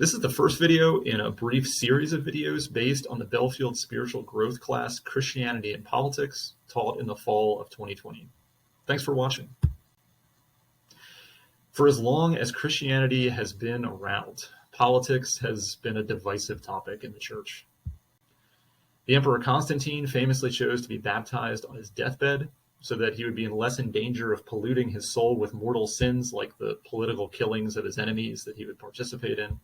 This is the first video in a brief series of videos based on the Bellefield spiritual growth class, Christianity and Politics, taught in the fall of 2020. Thanks for watching. For as long as Christianity has been around, politics has been a divisive topic in the church. The Emperor Constantine famously chose to be baptized on his deathbed so that he would be less in danger of polluting his soul with mortal sins like the political killings of his enemies that he would participate in.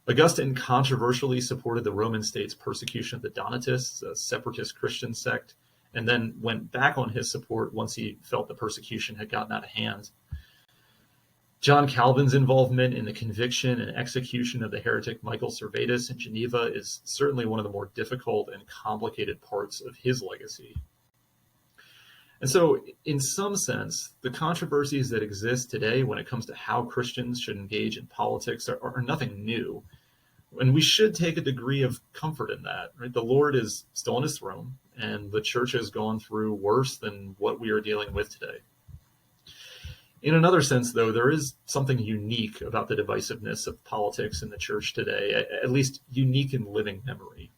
Augustine controversially supported the Roman state's persecution of the Donatists, a separatist Christian sect, and then went back on his support once he felt the persecution had gotten out of hand. John Calvin's involvement in the conviction and execution of the heretic Michael Servetus in Geneva is certainly one of the more difficult and complicated parts of his legacy. And so, in some sense, the controversies that exist today when it comes to how Christians should engage in politics are nothing new. And we should take a degree of comfort in that. Right? The Lord is still on his throne, and the church has gone through worse than what we are dealing with today. In another sense, though, there is something unique about the divisiveness of politics in the church today, at least unique in living memory.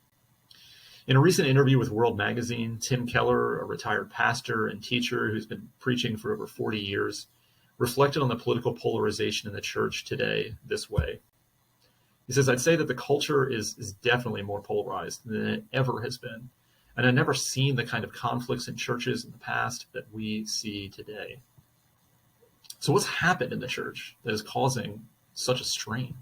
In a recent interview with World Magazine, Tim Keller, a retired pastor and teacher who's been preaching for over 40 years, reflected on the political polarization in the church today this way. He says, "I'd say that the culture is definitely more polarized than it ever has been, and I've never seen the kind of conflicts in churches in the past that we see today." So what's happened in the church that is causing such a strain?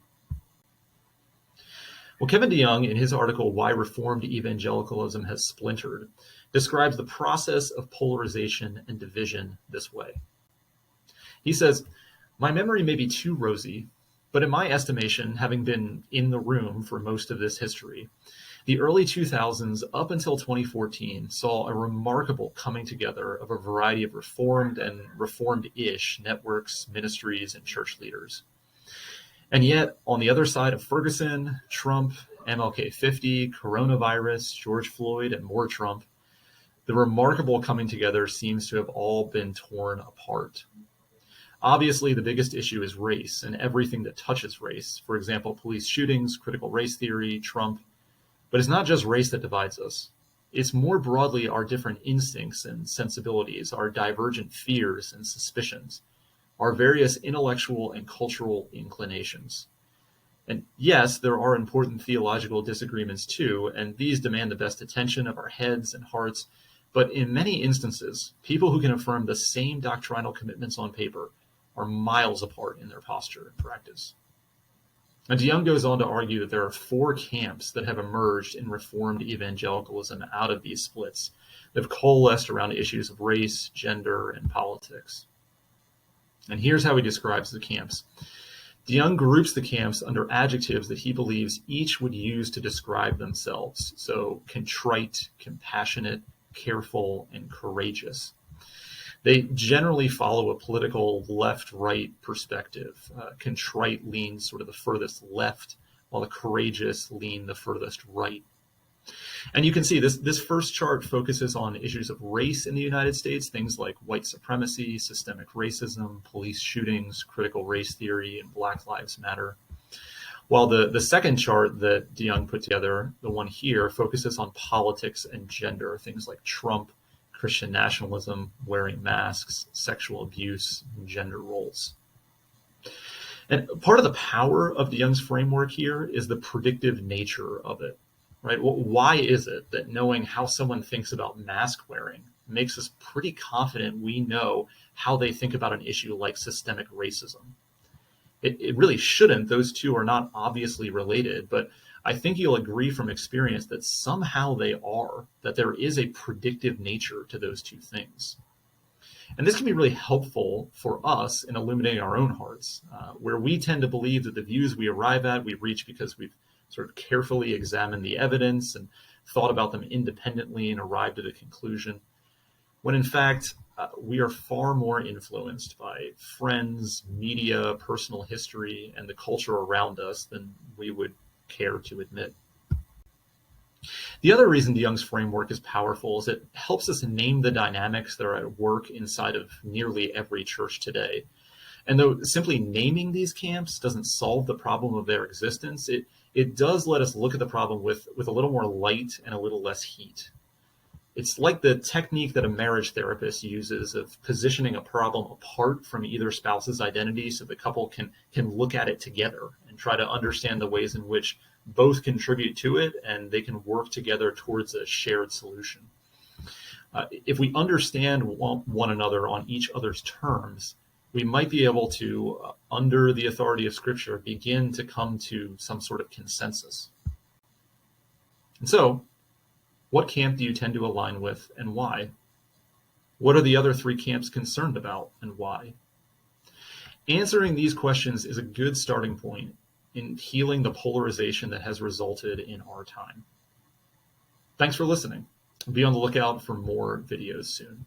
Well, Kevin DeYoung, in his article, Why Reformed Evangelicalism Has Splintered, describes the process of polarization and division this way. He says, "My memory may be too rosy, but in my estimation, having been in the room for most of this history, the early 2000s up until 2014 saw a remarkable coming together of a variety of Reformed and Reformed-ish networks, ministries, and church leaders. And yet, on the other side of Ferguson, Trump, MLK 50, coronavirus, George Floyd, and more Trump, the remarkable coming together seems to have all been torn apart. Obviously, the biggest issue is race and everything that touches race. For example, police shootings, critical race theory, Trump. But it's not just race that divides us. It's more broadly our different instincts and sensibilities, our divergent fears and suspicions, our various intellectual and cultural inclinations. And yes, there are important theological disagreements too, and these demand the best attention of our heads and hearts. But in many instances, people who can affirm the same doctrinal commitments on paper are miles apart in their posture and practice." And DeYoung goes on to argue that there are four camps that have emerged in Reformed evangelicalism out of these splits that have coalesced around issues of race, gender, and politics. And here's how he describes the camps. DeYoung groups the camps under adjectives that he believes each would use to describe themselves. So contrite, compassionate, careful, and courageous. They generally follow a political left-right perspective. Contrite leans sort of the furthest left, while the courageous lean the furthest right. And you can see this first chart focuses on issues of race in the United States, things like white supremacy, systemic racism, police shootings, critical race theory, and Black Lives Matter. While the second chart that DeYoung put together, the one here, focuses on politics and gender, things like Trump, Christian nationalism, wearing masks, sexual abuse, and gender roles. And part of the power of DeYoung's framework here is the predictive nature of it. Right? Well, why is it that knowing how someone thinks about mask wearing makes us pretty confident we know how they think about an issue like systemic racism? It really shouldn't. Those two are not obviously related, but I think you'll agree from experience that somehow they are, that there is a predictive nature to those two things. And this can be really helpful for us in illuminating our own hearts, where we tend to believe that the views we arrive at, we reach because we've sort of carefully examined the evidence and thought about them independently and arrived at a conclusion, when in fact, we are far more influenced by friends, media, personal history, and the culture around us than we would care to admit. The other reason DeYoung's framework is powerful is it helps us name the dynamics that are at work inside of nearly every church today. And though simply naming these camps doesn't solve the problem of their existence, it does let us look at the problem with a little more light and a little less heat. It's like the technique that a marriage therapist uses of positioning a problem apart from either spouse's identity so the couple can look at it together and try to understand the ways in which both contribute to it and they can work together towards a shared solution. If we understand one another on each other's terms, we might be able to, under the authority of Scripture, begin to come to some sort of consensus. And so, what camp do you tend to align with and why? What are the other three camps concerned about and why? Answering these questions is a good starting point in healing the polarization that has resulted in our time. Thanks for listening. Be on the lookout for more videos soon.